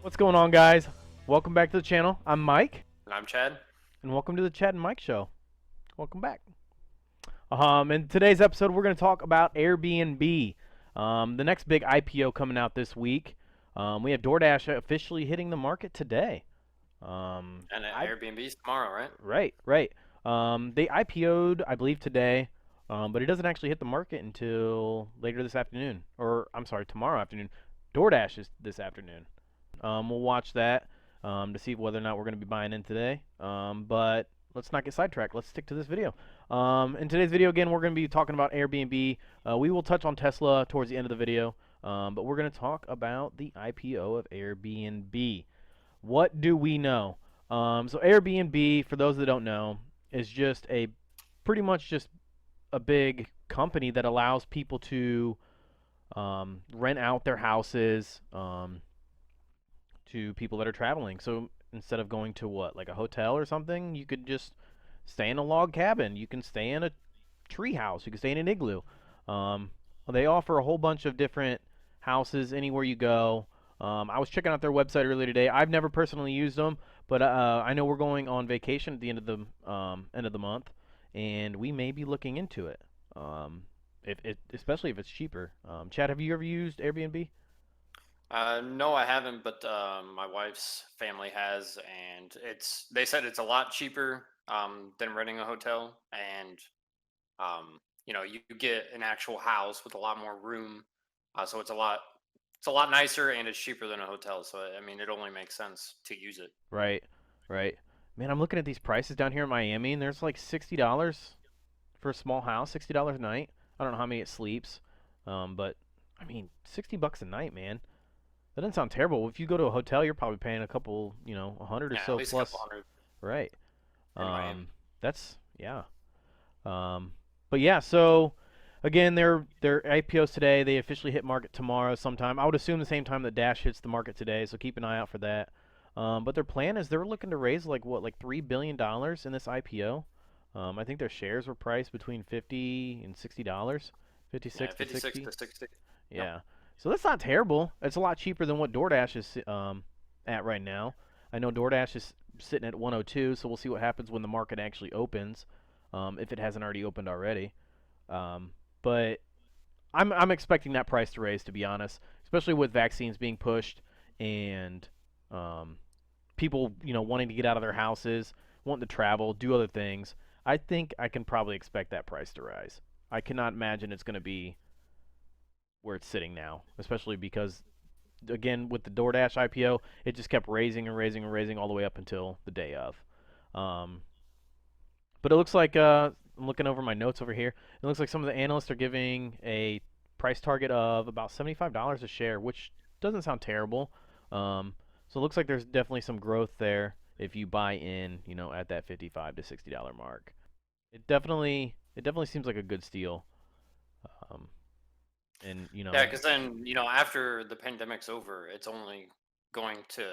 What's going on, guys? Welcome back to the channel. I'm Mike. And I'm Chad. And welcome to the Chad and Mike Show. Welcome back. In today's episode, we're going to talk about Airbnb. The next big IPO coming out this week. We have DoorDash officially hitting the market today. And Airbnb's tomorrow, right? Right. They IPO'd, I believe, today, but it doesn't actually hit the market until later this afternoon. Or, I'm sorry, tomorrow afternoon. DoorDash is this afternoon. We'll watch that to see whether or not we're going to be buying in today. But let's not get sidetracked. Let's stick to this video. In today's video, again, we're going to be talking about Airbnb. We will touch on Tesla towards the end of the video, but we're going to talk about the IPO of Airbnb. What do we know? So Airbnb, for those that don't know, is just pretty much just a big company that allows people to rent out their houses to people that are traveling. So instead of going to like a hotel or something, you could just stay in a log cabin. You can stay in a tree house. You can stay in an igloo. They offer a whole bunch of different houses anywhere you go. I was checking out their website earlier today. I've never personally used them, but I know we're going on vacation at the end of the month, and we may be looking into it. Especially if it's cheaper. Chad, have you ever used Airbnb? No, I haven't, but my wife's family has, and they said it's a lot cheaper than renting a hotel, and you get an actual house with a lot more room, so it's a lot nicer and it's cheaper than a hotel. So I mean, it only makes sense to use it. Right. Man, I'm looking at these prices down here in Miami, and there's like $60 for a small house, $60 a night. I don't know how many it sleeps, but I mean, $60 a night, man. That doesn't sound terrible. If you go to a hotel, you're probably paying a couple, 100 or so At least plus. a couple hundred. Right. In Miami. That's yeah. But yeah. So again, their IPOs today. They officially hit market tomorrow sometime. I would assume the same time that Dash hits the market today. So keep an eye out for that. But their plan is they're looking to raise like $3 billion in this IPO. I think their shares were priced between $50 and $60. 56 to 60. To 60. Yeah. Yep. So that's not terrible. It's a lot cheaper than what DoorDash is at right now. I know DoorDash is sitting at 102, so we'll see what happens when the market actually opens, if it hasn't already opened already. But I'm expecting that price to raise, to be honest, especially with vaccines being pushed and people wanting to get out of their houses, wanting to travel, do other things. I think I can probably expect that price to rise. I cannot imagine it's going to be where it's sitting now, especially because, again, with the DoorDash IPO, it just kept raising and raising and raising all the way up until the day of. But it looks like, I'm looking over my notes over here, it looks like some of the analysts are giving a price target of about $75 a share, which doesn't sound terrible. So it looks like there's definitely some growth there if you buy in, at that $55 to $60 mark. It definitely seems like a good steal. Yeah, because then after the pandemic's over, it's only going to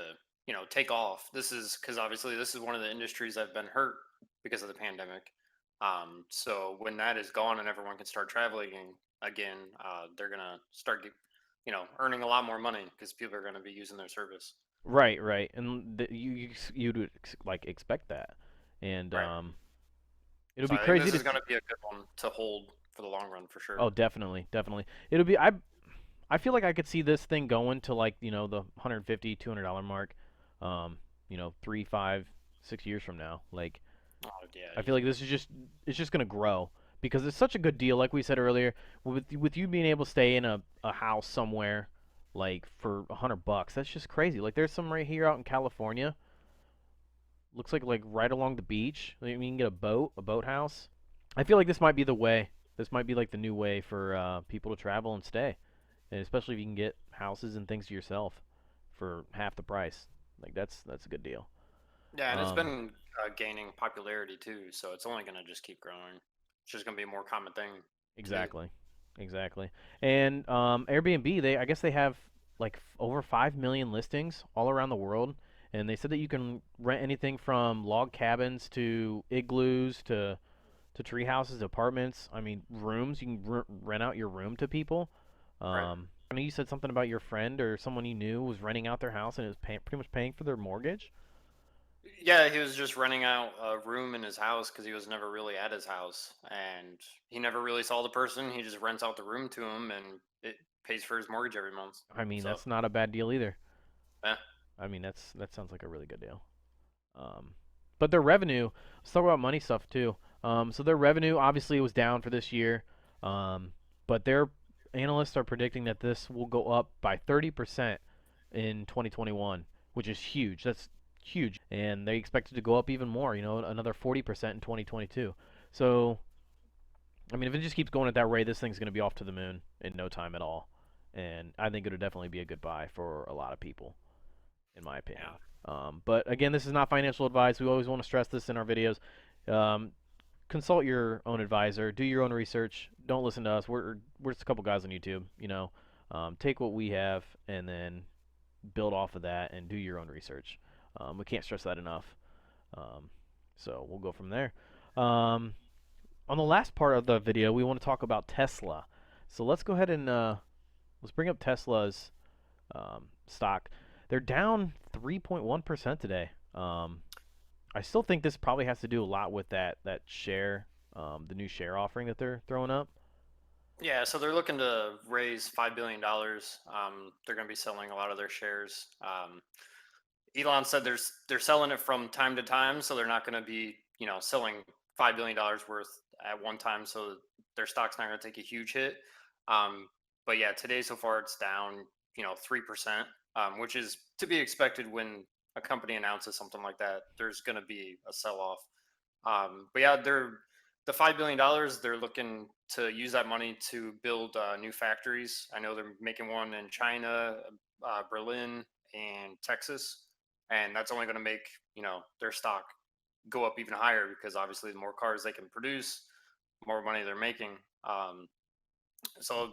take off. This is because obviously this is one of the industries that have been hurt because of the pandemic. So when that is gone and everyone can start traveling again, they're gonna start earning a lot more money because people are gonna be using their service. Right, and you'd like expect that, and Right. it'll So be I think crazy this to. is gonna be a good one to hold for the long run for sure. Oh, definitely. It'll be. I feel like I could see this thing going to like the $150, $200 mark, 3, 5, 6 years from now. Like, Oh yeah, I feel like easily. it's just gonna grow because it's such a good deal. Like we said earlier, with you being able to stay in a house somewhere like for $100, that's just crazy. Like there's some right here out in California. Looks like right along the beach. Like, you can get a boat house. I feel like this might be the way. This might be like the new way for people to travel and stay, and especially if you can get houses and things to yourself for half the price. Like that's a good deal. Yeah, and it's Um, been gaining popularity too, so it's only gonna just keep growing. It's just gonna be a more common thing to do. exactly, exactly. And Airbnb, I guess they have like over 5 million listings all around the world, and they said that you can rent anything from log cabins to igloos to to tree houses, apartments. I mean, rooms. You can rent out your room to people. Right. I know you said something about your friend or someone you knew was renting out their house and it was pretty much paying for their mortgage. Yeah, he was just renting out a room in his house because he was never really at his house, and he never really saw the person. He just rents out the room to him, and it pays for his mortgage every month. I mean, So, that's not a bad deal either. yeah, I mean, that sounds like a really good deal. Um, but their revenue, let's talk about money stuff too. So their revenue obviously was down for this year, but their analysts are predicting that this will go up by 30% in 2021, which is huge. That's huge, and they expect it to go up even more. Another 40% in 2022. So, I mean, if it just keeps going at that rate, this thing's going to be off to the moon in no time at all. And I think it'll definitely be a good buy for a lot of people, in my opinion. yeah, But again, this is not financial advice. We always want to stress this in our videos. Um, Consult your own advisor. Do your own research. Don't listen to us. We're just a couple guys on YouTube. Take what we have and then build off of that and do your own research. We can't stress that enough. Um, so we'll go from there. Um, on the last part of the video, we want to talk about Tesla. So let's go ahead and let's bring up Tesla's stock. They're down 3.1% today. I still think this probably has to do a lot with that share, the new share offering that they're throwing up. yeah. So they're looking to raise $5 billion. They're going to be selling a lot of their shares. Elon said they're selling it from time to time, so they're not going to be selling $5 billion worth at one time. So their stock's not going to take a huge hit. Um, but yeah, today so far it's down 3%, which is to be expected when a company announces something like that. There's going to be a sell off. But yeah, they're the $5 billion. They're looking to use that money to build new factories. I know they're making one in China, Berlin, and Texas, and that's only going to make their stock go up even higher because obviously the more cars they can produce, more money they're making. Um, so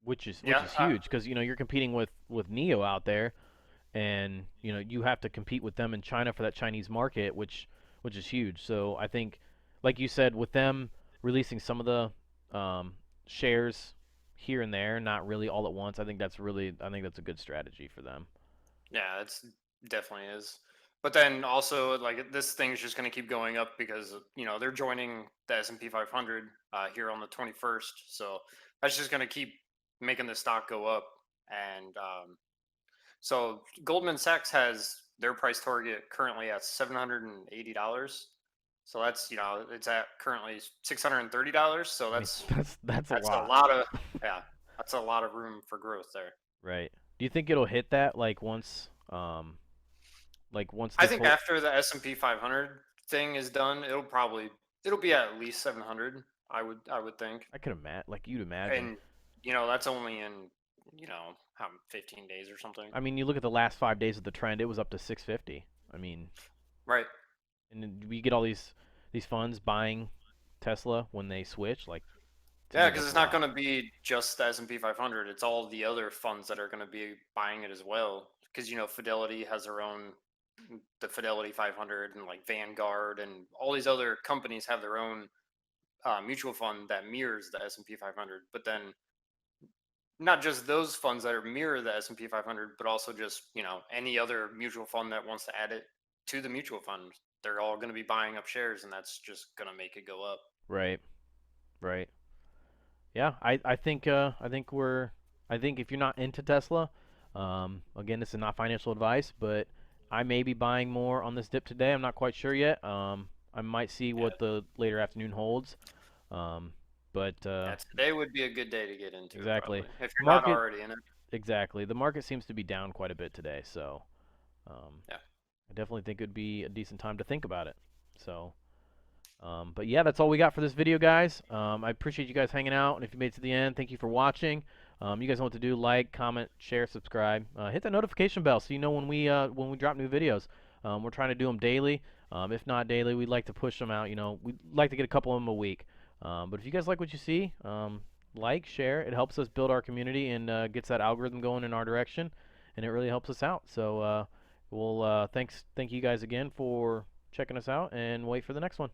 Which yeah, is huge because you're competing with Neo out there, and you have to compete with them in China for that Chinese market, which is huge. So I think, like you said, with them releasing some of the shares here and there, not really all at once, I think that's a good strategy for them. yeah, it's definitely is. But then also like this thing's just going to keep going up because they're joining the S&P 500 here on the 21st. So that's just going to keep making the stock go up. And so Goldman Sachs has their price target currently at $780. So that's it's at currently $630. So I mean, that's that's a that's a lot, lot of yeah, that's a lot of room for growth there. right? Do you think it'll hit that like once I this think whole after the S&P 500 thing is done, it'll be at least 700. I would think, I could imagine, like you'd imagine. and that's only in how 15 days or something, I mean, you look at the last 5 days of the trend; it was up to 650. I mean, right? and then we get all these funds buying Tesla when they switch. Like to Yeah, me, because that's it's a not lot. going to be just the S&P 500. It's all the other funds that are going to be buying it as well. Because Fidelity has their own, the Fidelity 500, and like Vanguard, and all these other companies have their own mutual fund that mirrors the S&P 500. But then not just those funds that are mirror the S&P 500, but also just any other mutual fund that wants to add it to the mutual fund. They're all going to be buying up shares, and that's just going to make it go up. Right, right. Yeah, I think if you're not into Tesla, again, this is not financial advice, but I may be buying more on this dip today. I'm not quite sure yet. I might see Yeah, what the later afternoon holds. Um, but yeah. Today would be a good day to get into it, exactly, probably, if the you're not market already in it. exactly the market seems to be down quite a bit today, so um, Yeah. I definitely think it'd be a decent time to think about it. So. But yeah, that's all we got for this video, guys. I appreciate you guys hanging out, and if you made it to the end, thank you for watching. You guys know what to do: like, comment, share, subscribe. Hit that notification bell so you know when we drop new videos. We're trying to do them daily. If not daily, we'd like to push them out. We'd like to get a couple of them a week. But if you guys like what you see, like, share. It helps us build our community and gets that algorithm going in our direction, and it really helps us out. So thank you guys again for checking us out, and wait for the next one.